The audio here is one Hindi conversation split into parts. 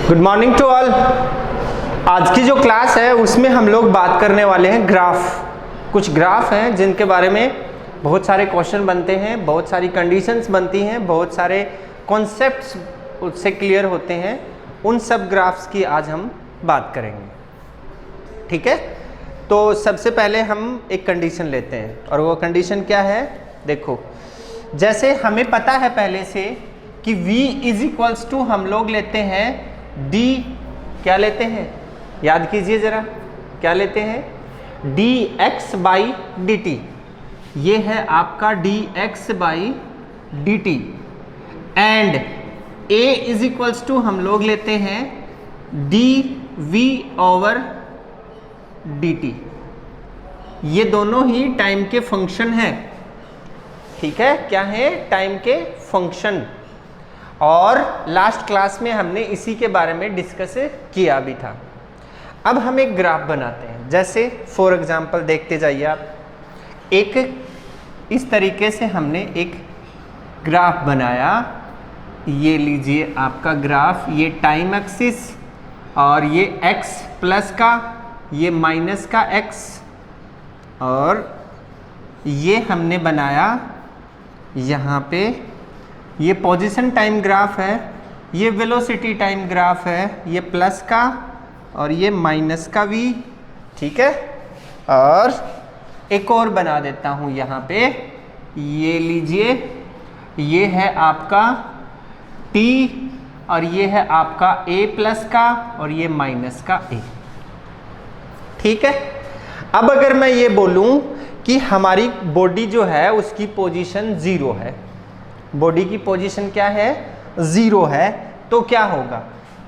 Good morning to all. आज की जो क्लास है उसमें हम लोग बात करने वाले हैं ग्राफ। कुछ ग्राफ हैं जिनके बारे में बहुत सारे क्वेश्चन बनते हैं, बहुत सारी कंडीशंस बनती हैं, बहुत सारे कॉन्सेप्ट्स उससे क्लियर होते हैं। उन सब ग्राफ्स की आज हम बात करेंगे, ठीक है। तो सबसे पहले हम एक कंडीशन लेते हैं और वो कंडीशन क्या है, देखो जैसे हमें पता है पहले से कि v इज इक्वल्स टू हम लोग लेते हैं d, क्या लेते हैं याद कीजिए जरा, क्या लेते हैं dx बाई dt। ये है आपका dx by dt and a is equals to हम लोग लेते हैं dv ओवर dt। ये दोनों ही टाइम के फंक्शन हैं, ठीक है। क्या है? टाइम के फंक्शन। और लास्ट क्लास में हमने इसी के बारे में डिस्कस किया भी था। अब हम एक ग्राफ बनाते हैं, जैसे फॉर एग्जांपल देखते जाइए आप, एक इस तरीके से हमने एक ग्राफ बनाया। ये लीजिए आपका ग्राफ, ये टाइम एक्सिस और ये x प्लस का, ये माइनस का x, और ये हमने बनाया यहाँ पे ये पोजीशन टाइम ग्राफ है, ये वेलोसिटी टाइम ग्राफ है, ये प्लस का और ये माइनस का v, ठीक है। और एक और बना देता हूँ यहाँ पे, ये लीजिए, ये है आपका t और ये है आपका a प्लस का और ये माइनस का a, ठीक है। अब अगर मैं ये बोलूँ कि हमारी बॉडी जो है उसकी पोजीशन 0 है, बॉडी की पोजीशन क्या है? 0 है, तो क्या होगा?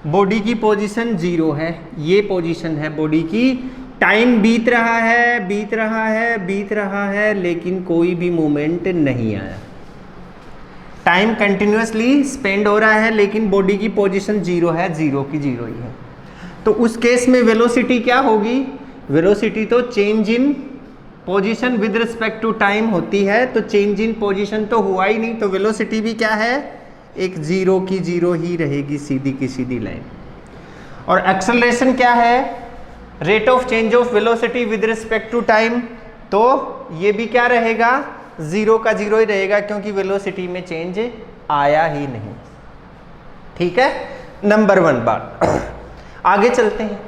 बॉडी की पोजीशन 0 है, ये पोजीशन है बॉडी की। टाइम बीत रहा है, बीत रहा है, बीत रहा है, लेकिन कोई भी मूवमेंट नहीं आया। टाइम कंटिन्यूअसली स्पेंड हो रहा है लेकिन बॉडी की पोजीशन 0 है, 0 की 0 ही है। तो उस केस में वेलोसिटी क्या होगी? वेलोसिटी तो change in position with respect to time होती है, तो चेंज इन पोजीशन तो हुआ ही नहीं, तो वेलोसिटी भी क्या है? एक 0 की 0 ही रहेगी, सीधी की सीधी लाइन। और एक्सेलरेशन क्या है? Rate of change of velocity with respect to time, तो ये भी क्या रहेगा? 0 का 0 ही रहेगा, क्योंकि वेलोसिटी में चेंज आया ही नहीं, ठीक है। नंबर 1 बात। आगे चलते हैं।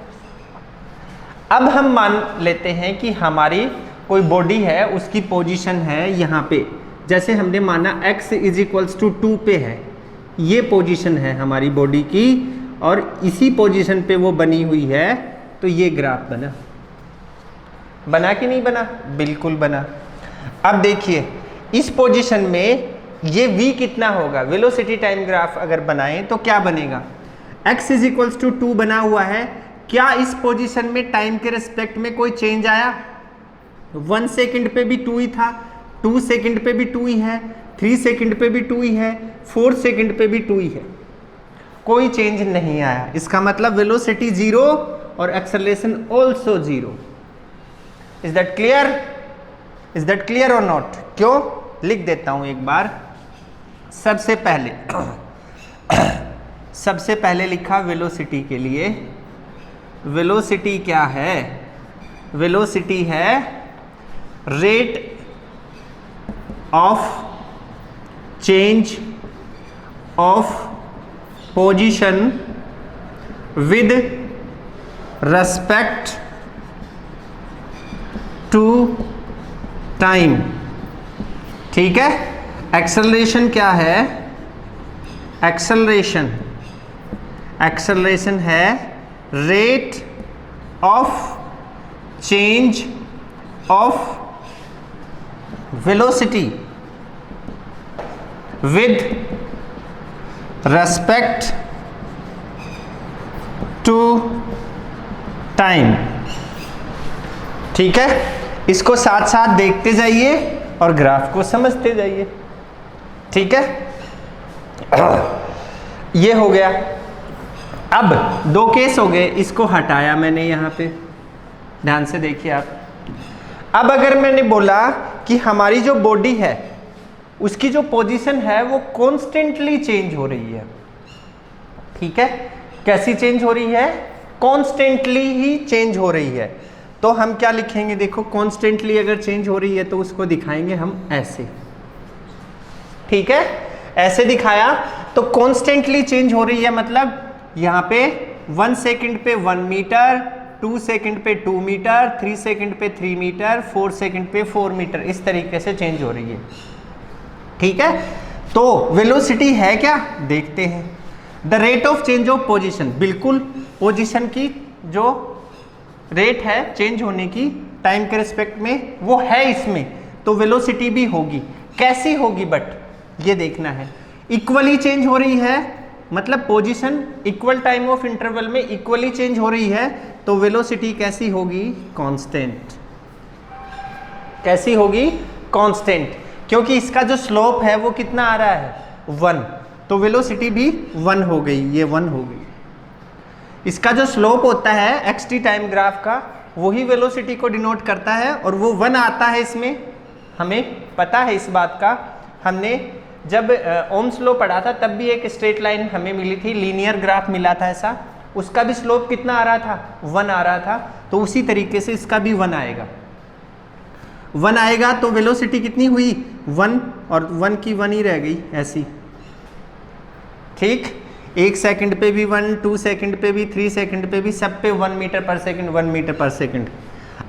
अब हम मान लेते हैं कि हमारी कोई बॉडी है, उसकी पोजीशन है यहाँ पे, जैसे हमने माना x इज इक्वल्स टू 2 पे है, ये पोजीशन है हमारी बॉडी की और इसी पोजीशन पे वो बनी हुई है। तो ये ग्राफ बना, बना कि नहीं बना? बिल्कुल बना। अब देखिए इस पोजीशन में ये v कितना होगा? वेलोसिटी टाइम ग्राफ अगर बनाएं तो क्या बनेगा? x इज इक्वल्स टू 2 बना हुआ है। क्या इस पोजीशन में टाइम के रिस्पेक्ट में कोई चेंज आया? 1 सेकंड पे भी 2 ही था, 2 सेकंड पे भी 2 ही है, 3 सेकंड पे भी 2 ही है, 4 सेकंड पे भी 2 ही है, कोई चेंज नहीं आया। इसका मतलब वेलोसिटी 0 और acceleration also 0। Is that clear? Is that clear और नॉट? क्यों? लिख देता हूं एक बार। सबसे पहले लिखा वेलोसिटी के लिए। वेलोसिटी क्या है? वेलोसिटी है rate of change of position with respect to time, ठीक है। एक्सेलरेशन क्या है? एक्सेलरेशन है rate of change of velocity with respect to time, ठीक है। इसको साथ साथ देखते जाइए और ग्राफ को समझते जाइए, ठीक है। ये हो गया। अब 2 केस हो गए, इसको हटाया मैंने यहाँ पे, ध्यान से देखिए आप। अब अगर मैंने बोला कि हमारी जो बॉडी है उसकी जो पोजीशन है वो कॉन्स्टेंटली चेंज हो रही है, ठीक है। कैसी चेंज हो रही है? कॉन्स्टेंटली ही चेंज हो रही है। तो हम क्या लिखेंगे? देखो कॉन्स्टेंटली अगर चेंज हो रही है तो उसको दिखाएंगे हम ऐसे, ठीक है, ऐसे दिखाया तो कॉन्स्टेंटली चेंज हो रही है, मतलब यहाँ पे 1 सेकंड पे 1 मीटर, 2 सेकंड पे 2 मीटर, 3 सेकंड पे 3 मीटर, 4 सेकंड पे 4 मीटर, इस तरीके से चेंज हो रही है, ठीक है। तो वेलोसिटी है क्या? देखते हैं। The rate of change of position, बिल्कुल पोजीशन की जो रेट है चेंज होने की टाइम के रिस्पेक्ट में वो है इसमें, तो वेलोसिटी भी होगी। कैसी होगी? बट ये देखना है। इक्वली चेंज हो रही है, मतलब position equal time of interval में इक्वली चेंज हो रही है, तो वेलोसिटी कैसी होगी? कांस्टेंट। कैसी होगी? कांस्टेंट, क्योंकि इसका जो स्लोप है वो कितना आ रहा है? 1, तो वेलोसिटी भी 1 हो गई, ये 1 हो गई। इसका जो स्लोप होता है एक्सटी टाइम ग्राफ का, वही वेलोसिटी को डिनोट करता है, और वो 1 आता है इसमें, हमें पता है इस बात का। हमने जब ओम्स लॉ पढ़ा था तब भी एक स्ट्रेट लाइन हमें मिली थी, लीनियर ग्राफ मिला था ऐसा, उसका भी स्लोप कितना आ रहा था? 1 आ रहा था। तो उसी तरीके से इसका भी 1 आएगा। 1 आएगा तो वेलोसिटी कितनी हुई? 1, और 1 की 1 ही रह गई ऐसी, ठीक। 1 सेकंड पे भी 1, 2 सेकंड पे भी, 3 सेकंड पे भी, सब पे 1 metre per second, 1 metre per second.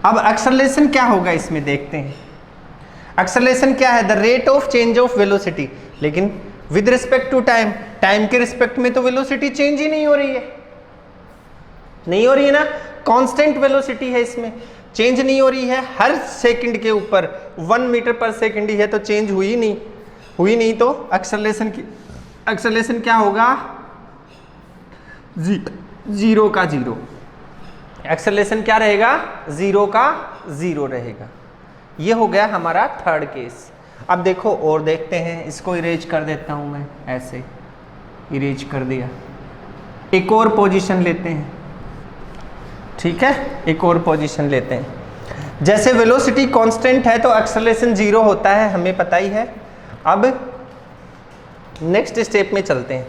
अब एक्सेलरेशन क्या होगा इसमें देखते हैं। एक्सेलरेशन क्या है? The rate of change of velocity, लेकिन with respect to time, time के रिस्पेक्ट में तो वेलोसिटी चेंज ही नहीं हो रही है, नहीं हो रही है ना, कांस्टेंट वेलोसिटी है, इसमें चेंज नहीं हो रही है। हर सेकंड के ऊपर 1 मीटर पर सेकंड ही है, तो चेंज हुई नहीं, तो एक्सेलरेशन क्या होगा? 0 का 0। एक्सेलरेशन क्या रहेगा? 0 का 0 रहेगा। ये हो गया हमारा थर्ड केस। अब देखो और देखते हैं, इसको इरेज कर देता हूं मैं, ऐसे इरेज कर दिया। एक और पोजीशन लेते हैं, ठीक है, एक और पोजीशन लेते हैं। जैसे वेलोसिटी कांस्टेंट है तो एक्सेलरेशन 0 होता है, हमें पता ही है। अब नेक्स्ट स्टेप में चलते हैं।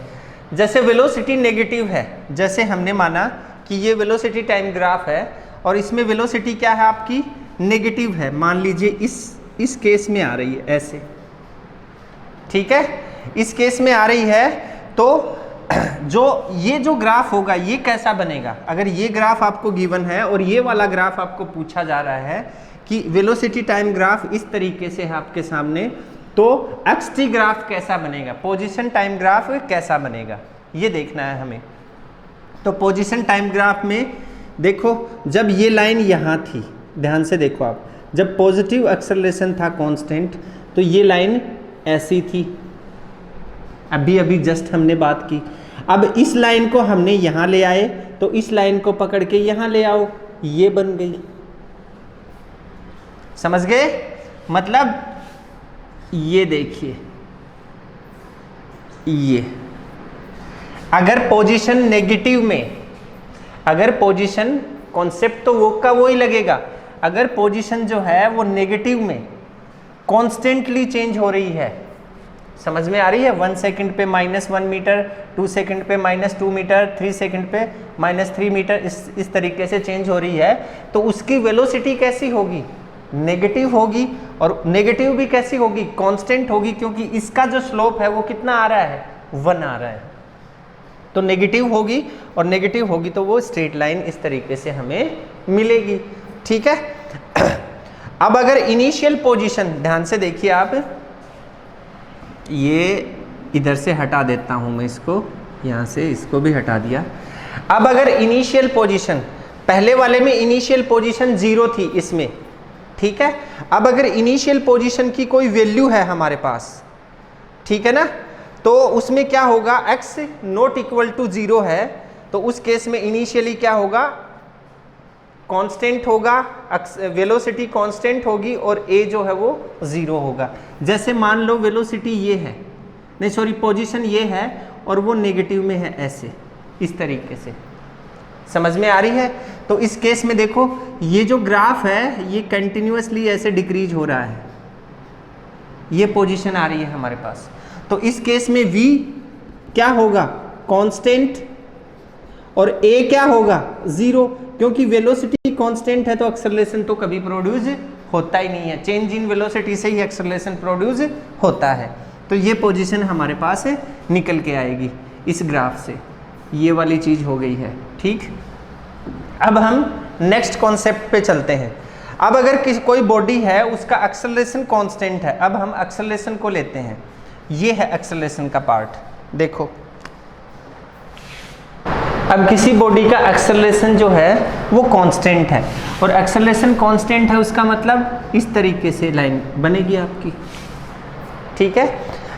जैसे वेलोसिटी नेगेटिव है, जैसे हमने माना कि ये वेलोसिटी टाइम ग्राफ है और इसमें वेलोसिटी क्या है आपकी? नेगेटिव है। मान लीजिए इस केस में आ रही है ऐसे, ठीक है, इस केस में आ रही है, तो ये जो ग्राफ होगा ये कैसा बनेगा? अगर ये ग्राफ आपको गिवन है और ये वाला ग्राफ आपको पूछा जा रहा है कि वेलोसिटी टाइम ग्राफ इस तरीके से है आपके सामने, तो एक्सटी ग्राफ कैसा बनेगा? पोजीशन टाइम ग्राफ कैसा बनेगा, ये देखना है हमें। तो पोजीशन टाइम ग्राफ में देखो, जब ये लाइन यहाँ थी, ध्यान से देखो आप, जब पॉजिटिव एक्सेलरेशन था कांस्टेंट, तो ये लाइन ऐसी थी, अभी जस्ट हमने बात की। अब इस लाइन को हमने यहाँ ले आए, तो इस लाइन को पकड़ के यहाँ ले आओ, ये बन गई। समझ गए? मतलब ये देखिए, ये अगर पोजीशन नेगेटिव में, अगर पोजीशन कॉन्सेप्ट तो वो का वो ही लगेगा, अगर पोजीशन जो है वो नेगेटिव में कॉन्स्टेंटली चेंज हो रही है, समझ में आ रही है? 1 सेकंड पे -1 मीटर, 2 सेकंड पे -2 मीटर, 3 सेकंड पे -3 मीटर, इस तरीके से चेंज हो रही है, तो उसकी वेलोसिटी कैसी होगी? नेगेटिव होगी। और नेगेटिव भी कैसी होगी? कांस्टेंट होगी, क्योंकि इसका जो स्लोप है वो कितना आ रहा है? 1 आ रहा है, तो नेगेटिव होगी, और नेगेटिव होगी तो वो स्ट्रेट लाइन इस तरीके से हमें मिलेगी, ठीक है। अब अगर इनिशियल पोजीशन, ध्यान से देखिए आप, ये इधर से हटा देता हूं मैं इसको, यहाँ से इसको भी हटा दिया। अब अगर इनिशियल पोजीशन, पहले वाले में इनिशियल पोजीशन 0 थी इसमें, ठीक है। अब अगर इनिशियल पोजीशन की कोई वैल्यू है हमारे पास, ठीक है ना, तो उसमें क्या होगा? x नॉट इक्वल टू 0 है, तो उस केस में इनिशियली क्या होगा? कांस्टेंट होगा, वेलोसिटी कांस्टेंट होगी, और a जो है वो 0 होगा। जैसे मान लो वेलोसिटी ये है, नहीं सॉरी, पोजीशन ये है और वो नेगेटिव में है, ऐसे इस तरीके से, समझ में आ रही है? तो इस केस में देखो, ये जो ग्राफ है ये कंटिन्यूअसली ऐसे डिक्रीज हो रहा है, ये पोजीशन आ रही है हमारे पास। तो इस केस में v क्या होगा? कांस्टेंट, और ए क्या होगा 0, क्योंकि वेलोसिटी कांस्टेंट है तो एक्सेलरेशन तो कभी प्रोड्यूस होता ही नहीं है, चेंज इन वेलोसिटी से ही एक्सेलरेशन प्रोड्यूस होता है। तो ये पोजीशन हमारे पास निकल के आएगी इस ग्राफ से, ये वाली चीज हो गई है। ठीक, अब हम नेक्स्ट कॉन्सेप्ट पे चलते हैं। अब अगर कोई बॉडी है उसका एक्सेलरेशन कांस्टेंट है, अब हम एक्सेलरेशन को लेते हैं, ये है एक्सेलरेशन का पार्ट। देखो अब किसी बॉडी का एक्सेलरेशन जो है वो कांस्टेंट है, और एक्सेलरेशन कांस्टेंट है उसका मतलब इस तरीके से लाइन बनेगी आपकी। ठीक है,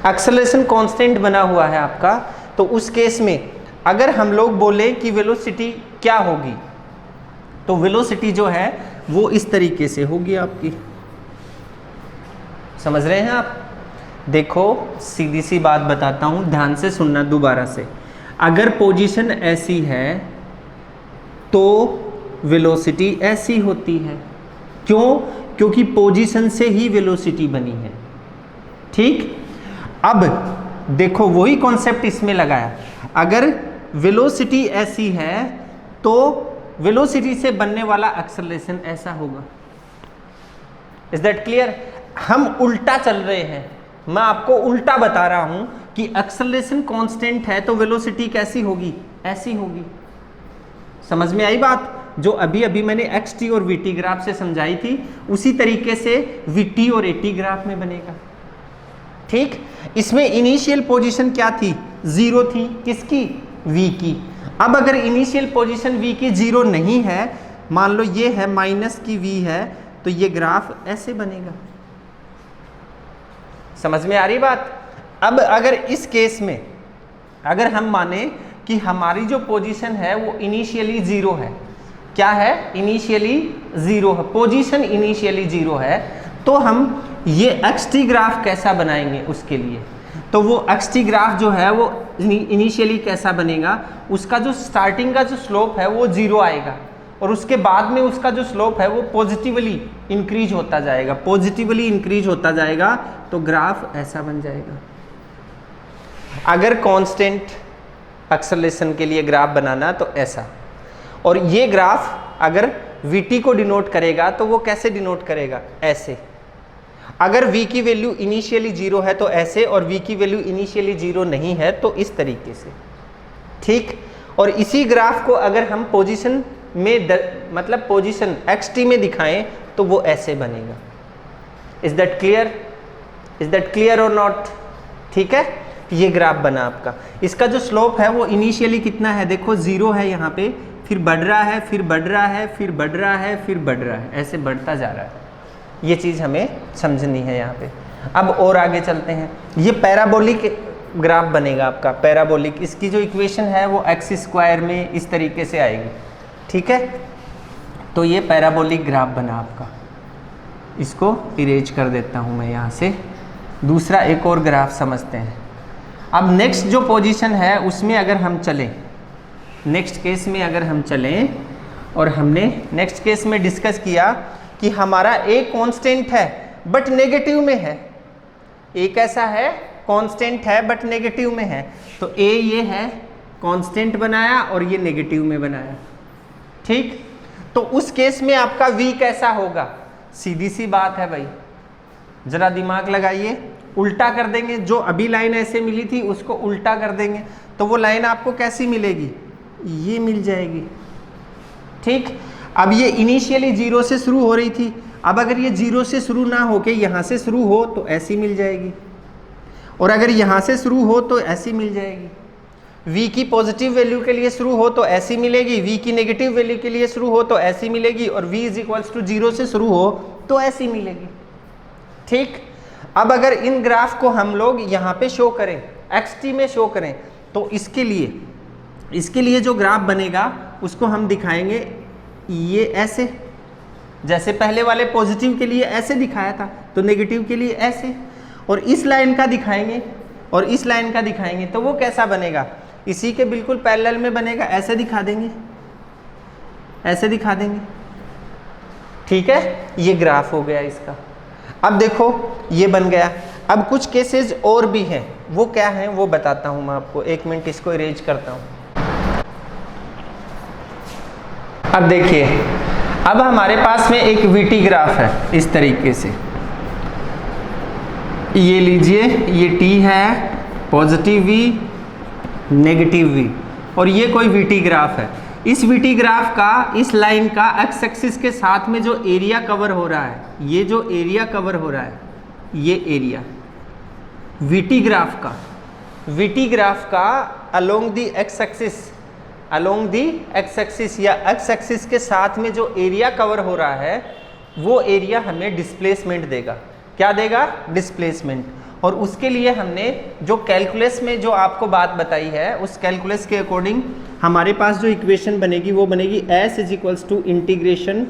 एक्सेलरेशन कांस्टेंट बना हुआ है आपका, तो उस केस में अगर हम लोग बोले कि वेलोसिटी क्या होगी, तो वेलोसिटी जो है वो इस तरीके से होगी आपकी। समझ रहे हैं आप? देखो सीधी सी बात बताता हूं, ध्यान से सुनना दोबारा से। अगर पोजीशन ऐसी है तो वेलोसिटी ऐसी होती है। क्यों? क्योंकि पोजीशन से ही वेलोसिटी बनी है। ठीक, अब देखो वही कॉन्सेप्ट इसमें लगाया। अगर वेलोसिटी ऐसी है तो वेलोसिटी से बनने वाला एक्सेलरेशन ऐसा होगा। Is that clear? हम उल्टा चल रहे हैं, मैं आपको उल्टा बता रहा हूं कि एक्सेलरेशन कांस्टेंट है तो वेलोसिटी कैसी होगी, ऐसी होगी। समझ में आई बात? जो अभी अभी मैंने xt और vt ग्राफ से समझाई थी, उसी तरीके से vt और at ग्राफ में बनेगा। ठीक, इसमें इनिशियल पोजीशन क्या थी, 0 थी। किसकी? v की। अब अगर इनिशियल पोजीशन v की 0 नहीं है, मान लो ये है माइनस की v है, तो ये ग्राफ ऐसे बनेगा। समझ में आ रही बात? अब अगर इस केस में अगर हम माने कि हमारी जो पोजीशन है वो इनिशियली 0 है, क्या है? इनिशियली 0 है, पोजीशन इनिशियली 0 है, तो हम ये xt ग्राफ कैसा बनाएंगे उसके लिए। तो वो xt ग्राफ जो है वो इनिशियली कैसा बनेगा, उसका जो स्टार्टिंग का जो स्लोप है वो 0 आएगा, और उसके बाद में उसका जो स्लोप है वो पॉजिटिवली इंक्रीज होता जाएगा, पॉजिटिवली इंक्रीज होता जाएगा, तो ग्राफ ऐसा बन जाएगा। अगर कांस्टेंट एक्सेलरेशन के लिए ग्राफ बनाना तो ऐसा, और ये ग्राफ अगर vt को डिनोट करेगा तो वो कैसे डिनोट करेगा, ऐसे। अगर v की वैल्यू इनिशियली 0 है तो ऐसे, और v की वैल्यू इनिशियली 0 नहीं है तो इस तरीके से। ठीक, और इसी ग्राफ को अगर हम पोजीशन में मतलब पोजीशन xt में दिखाएं तो वो ऐसे बनेगा। Is that clear? Is that clear और नॉट? ठीक है, ये ग्राफ बना आपका। इसका जो स्लोप है वो इनिशियली कितना है, देखो 0 है यहाँ पे, फिर बढ़ रहा है, फिर बढ़ रहा है, फिर बढ़ रहा है, फिर बढ़ रहा है, ऐसे बढ़ता जा रहा है। ये चीज़ हमें समझनी है यहाँ पे। अब और आगे चलते हैं। ये पैराबोलिक ग्राफ बनेगा आपका, पैराबोलिक। इसकी जो इक्वेशन है वो x² में इस तरीके से आएगी। ठीक है, तो ये पैराबोलिक ग्राफ बना आपका। इसको इरेज कर देता हूँ मैं यहाँ से। दूसरा एक और ग्राफ समझते हैं। अब नेक्स्ट जो पोजीशन है उसमें अगर हम चलें, नेक्स्ट केस में अगर हम चलें, और हमने नेक्स्ट केस में डिस्कस किया कि हमारा ए कांस्टेंट है बट नेगेटिव में है। ए कैसा है? कांस्टेंट है बट नेगेटिव में है। तो ए ये है, कांस्टेंट बनाया और ये नेगेटिव में बनाया। ठीक, तो उस केस में आपका v कैसा होगा? सीधी सी बात है भाई, जरा दिमाग लगाइए। उल्टा कर देंगे, जो अभी लाइन ऐसे मिली थी उसको उल्टा कर देंगे तो वो लाइन आपको कैसी मिलेगी, ये मिल जाएगी। ठीक, अब ये इनिशियली 0 से शुरू हो रही थी, अब अगर ये 0 से शुरू ना होके यहाँ से शुरू हो तो ऐसी मिल जाएगी, और अगर यहाँ से शुरू हो तो ऐसी मिल जाएगी। v की पॉजिटिव वैल्यू के लिए शुरू हो तो ऐसी मिलेगी, v की नेगेटिव वैल्यू के लिए शुरू हो तो ऐसी मिलेगी, और v = 0 से शुरू हो तो ऐसी मिलेगी। ठीक, अब अगर इन ग्राफ को हम लोग यहाँ पे शो करें, xt में शो करें, तो इसके लिए जो ग्राफ बनेगा उसको हम दिखाएंगे ये ऐसे, जैसे पहले वाले पॉजिटिव के लिए ऐसे दिखाया था तो नेगेटिव के लिए ऐसे, और इस लाइन का दिखाएंगे और इस लाइन का दिखाएंगे तो वो कैसा बनेगा, इसी के बिल्कुल पैरेलल में बनेगा, ऐसे दिखा देंगे, ऐसे दिखा देंगे। ठीक है, ये ग्राफ हो गया इसका। अब देखो ये बन गया। अब कुछ केसेस और भी हैं, वो क्या हैं वो बताता हूँ मैं आपको। 1 मिनट इसको इरेज करता हूँ। अब देखिए, अब हमारे पास में एक वीटी ग्राफ है इस तरीके से, ये लीजिए, ये टी है, पॉजिटिव वी, नेगेटिव वी, और ये कोई वीटी ग्राफ है। इस वीटी ग्राफ का, इस लाइन का एक्स एक्सिस के साथ में जो एरिया कवर हो रहा है, ये जो एरिया कवर हो रहा है, ये एरिया वीटी ग्राफ का अलोंग दी एक्स एक्सिस या एक्स एक्सिस के साथ में जो एरिया कवर हो रहा है, वो एरिया हमें डिस्प्लेसमेंट देगा। क्या देगा? डिस्प्लेसमेंट। और उसके लिए हमने जो कैलकुलस में जो आपको बात बताई है, उस कैलकुलस के अकॉर्डिंग हमारे पास जो इक्वेशन बनेगी वो बनेगी s is equals to integration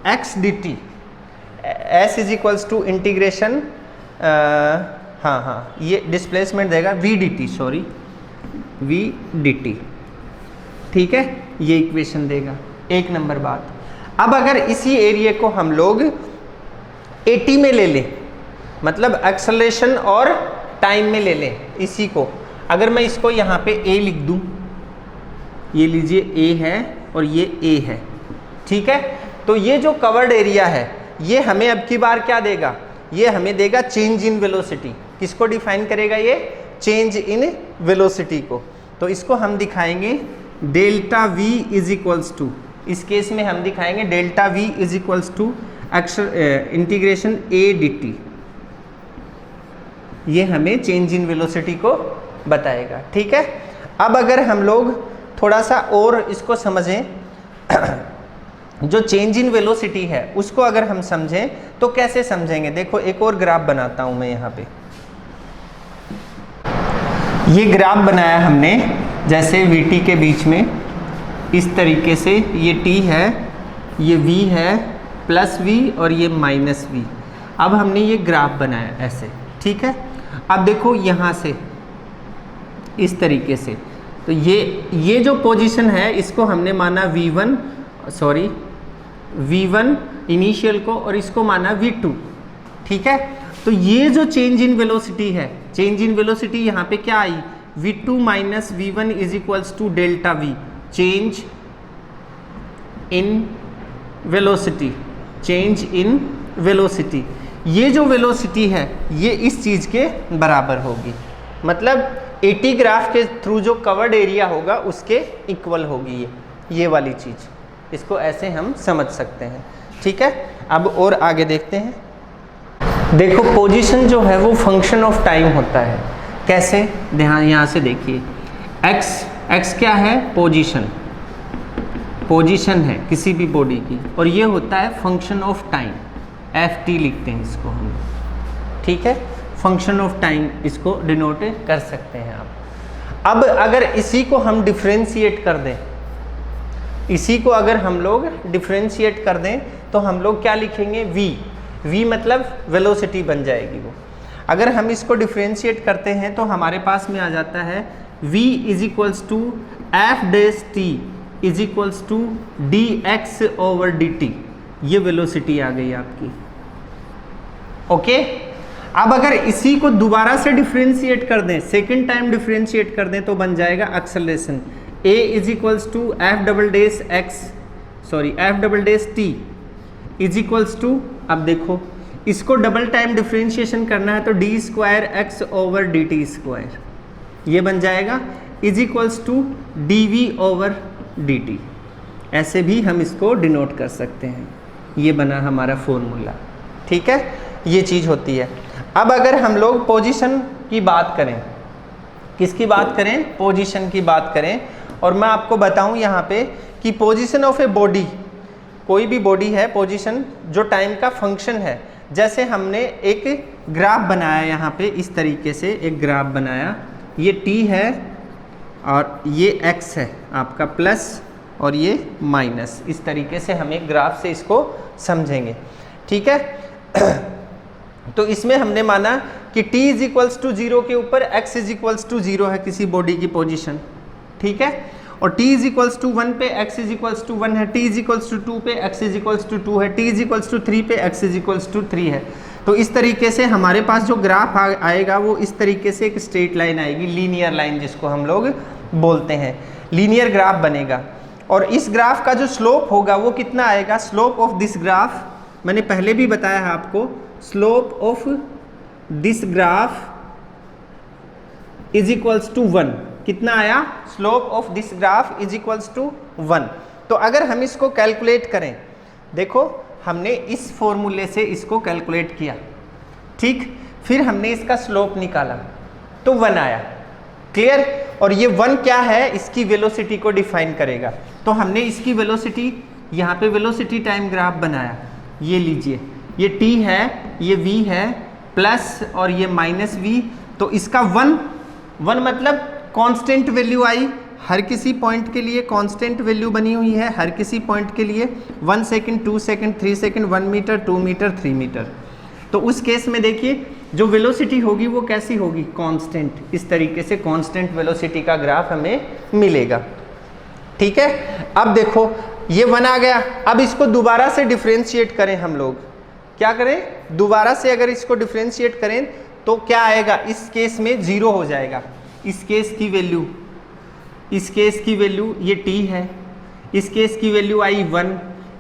x d t, s is equals to integration ये डिस्प्लेसमेंट देगा v d t, sorry v d t, ठीक है, ये इक्वेशन देगा। एक नंबर बात। अब अगर इसी एरिया को हम लोग एटी में ले लें, मतलब एक्सेलरेशन और टाइम में ले लें इसी को, अगर मैं इसको यहाँ पे a लिख दूँ, ये लीजिए a है और ये a है, ठीक है, तो ये जो कवर्ड एरिया है ये हमें अब की बार क्या देगा? ये हमें देगा चेंज इन वेलोसिटी। किसको डिफाइन करेगा? ये चेंज इन वेलोसिटी को। तो इसको हम दिखाएंगे delta v is equals to, इस केस में हम दिखाएंगे delta v is equals to integration a d t, ये हमें चेंज इन वेलोसिटी को बताएगा, ठीक है। अब अगर हम लोग थोड़ा सा और इसको समझें, जो चेंज इन वेलोसिटी है उसको अगर हम समझें तो कैसे समझेंगे? देखो, एक और ग्राफ बनाता हूं मैं यहाँ पे। ये ग्राफ बनाया हमने जैसे वीटी के बीच में इस तरीके से, ये टी है, ये वी है, प्लस वी और ये माइनस वी। अब हमने ये ग्राफ बनाया ऐसे, ठीक है। अब देखो यहाँ से इस तरीके से, तो ये जो पोजीशन है इसको हमने माना V1 इनिशियल को, और इसको माना V2, ठीक है। तो ये जो चेंज इन वेलोसिटी है, चेंज इन वेलोसिटी यहाँ पे क्या आई? V2 minus V1 is equals to delta V, change in velocity, change in velocity. ये जो वेलोसिटी है ये इस चीज़ के बराबर होगी, मतलब 80 ग्राफ के थ्रू जो कवर्ड एरिया होगा उसके इक्वल होगी ये वाली चीज़। इसको ऐसे हम समझ सकते हैं, ठीक है। अब और आगे देखते हैं। देखो, पोजीशन जो है वो फंक्शन ऑफ टाइम होता है। कैसे? ध्यान यहाँ से देखिए, एक्स क्या है? पोजीशन है किसी भी बॉडी की, और ये होता है फंक्शन ऑफ टाइम, FT लिखते हैं इसको हम, ठीक है। फंक्शन ऑफ टाइम इसको डिनोट कर सकते हैं आप। अब अगर इसी को हम डिफरेंशिएट कर दें, इसी को अगर हम लोग डिफरेंशिएट कर दें तो हम लोग क्या लिखेंगे? V मतलब वेलोसिटी बन जाएगी वो। अगर हम इसको डिफरेंशिएट करते हैं तो हमारे पास में आ जाता है V is equals to f dash t is equals to dx over dt, ये वेलोसिटी आ गई आपकी, ओके। अब अगर इसी को दोबारा से डिफरेंशिएट कर दें, सेकेंड टाइम डिफरेंशिएट कर दें, तो बन जाएगा acceleration a is equals to f double dash t is equals to, अब देखो इसको डबल टाइम डिफरेंशिएशन करना है तो d square x over d t square, ये बन जाएगा is equals to d v over d t. ऐसे भी हम इसको डिनोट कर सकते हैं, ये बना हमारा फॉर्मूला, ठीक है। ये चीज़ होती है। अब अगर हम लोग पोजीशन की बात करें, किसकी बात करें? पोजीशन की बात करें, और मैं आपको बताऊं यहाँ पे कि पोजीशन ऑफ ए बॉडी, कोई भी बॉडी है, पोजीशन जो टाइम का फंक्शन है। जैसे हमने एक ग्राफ बनाया यहाँ पे, इस तरीके से एक ग्राफ बनाया, ये t है और ये x है आपका प्लस और ये माइनस, इस तरीके से हम एक ग्राफ से इसको समझेंगे, ठीक है। तो इसमें हमने माना कि t इज इक्वल्स टू 0 के ऊपर x इज इक्वल्स टू 0 है किसी बॉडी की पोजीशन, ठीक है। और t इज इक्वल्स टू 1 पे x इज इक्वल्स टू 1 है, t इज इक्वल्स टू 2 पे x इज इक्वल्स टू 2 है, t इज इक्वल्स टू 3 पे x इज इक्वल्स टू 3 है। तो इस तरीके से हमारे पास जो ग्राफ आएगा वो इस तरीके से एक स्ट्रेट लाइन आएगी, लीनियर लाइन जिसको हम लोग बोलते हैं, लीनियर ग्राफ बनेगा। और इस ग्राफ का जो स्लोप होगा वो कितना आएगा, स्लोप ऑफ दिस ग्राफ मैंने पहले भी बताया है आपको, slope of this graph is equals to 1। कितना आया, slope of this graph is equals to 1। तो अगर हम इसको कैलकुलेट करें, देखो हमने इस फॉर्मूले से इसको कैलकुलेट किया, ठीक, फिर हमने इसका स्लोप निकाला तो 1 आया, क्लियर। और ये 1 क्या है, इसकी वेलोसिटी को डिफाइन करेगा। तो हमने इसकी वेलोसिटी, यहाँ पे वेलोसिटी टाइम ग्राफ बनाया, ये लीजिए, ये t है, ये v है, प्लस और ये माइनस v। तो इसका 1 मतलब कांस्टेंट वैल्यू आई, हर किसी पॉइंट के लिए कांस्टेंट वैल्यू बनी हुई है, हर किसी पॉइंट के लिए 1 second, 2 second, 3 second, 1 metre, 2 metre, 3 metre. तो उस केस में देखिए जो वेलोसिटी होगी वो कैसी होगी, कांस्टेंट। इस तरीके से कांस्टेंट वेलोसिटी का ग्राफ हमें मिलेगा, ठीक है। अब देखो ये 1 आ गया, अब इसको दोबारा से डिफरेंशिएट करें हम लोग, क्या करें, दोबारा से अगर इसको डिफरेंशिएट करें तो क्या आएगा, इस केस में 0 हो जाएगा। इस केस की वैल्यू, इस केस की वैल्यू ये t है, इस केस की वैल्यू आई 1,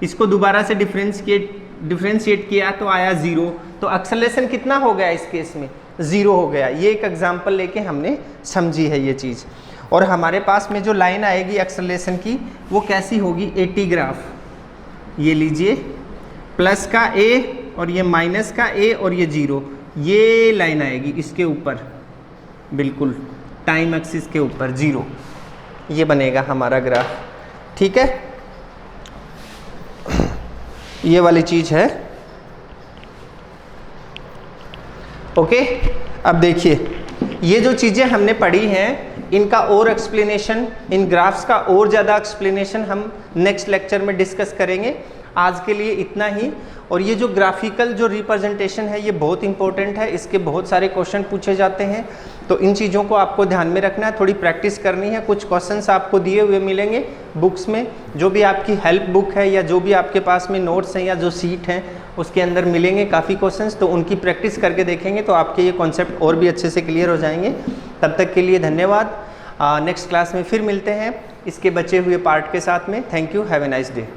इसको दोबारा से डिफरेंशिएट किया तो आया 0। तो एक्सेलरेशन कितना हो गया, इस केस में 0 हो गया। ये एक एग्जांपल लेके हमने समझी है ये चीज़। और हमारे पास में जो लाइन आएगी एक्सेलरेशन की वो कैसी होगी, AT ग्राफ, ये लीजिए, प्लस का a और ये माइनस का a और ये 0, ये लाइन आएगी इसके ऊपर, बिल्कुल टाइम एक्सिस के ऊपर 0, ये बनेगा हमारा ग्राफ, ठीक है। ये वाली चीज़ है, ओके। अब देखिए ये जो चीज़ें हमने पढ़ी हैं इनका और एक्सप्लेनेशन, इन ग्राफ्स का और ज़्यादा एक्सप्लेनेशन हम नेक्स्ट लेक्चर में डिस्कस करेंगे। आज के लिए इतना ही। और ये जो ग्राफिकल जो रिप्रेजेंटेशन है ये बहुत इंपॉर्टेंट है, इसके बहुत सारे क्वेश्चन पूछे जाते हैं, तो इन चीज़ों को आपको ध्यान में रखना है, थोड़ी प्रैक्टिस करनी है। कुछ क्वेश्चंस आपको दिए हुए मिलेंगे बुक्स में, जो भी आपकी हेल्प बुक है या जो भी आपके पास में नोट्स हैं या जो सीट हैं उसके अंदर मिलेंगे काफ़ी क्वेश्चंस, तो उनकी प्रैक्टिस करके देखेंगे तो आपके ये कॉन्सेप्ट और भी अच्छे से क्लियर हो जाएंगे। तब तक के लिए धन्यवाद। नेक्स्ट क्लास में फिर मिलते हैं इसके बचे हुए पार्ट के साथ में। Thank you, have a nice day.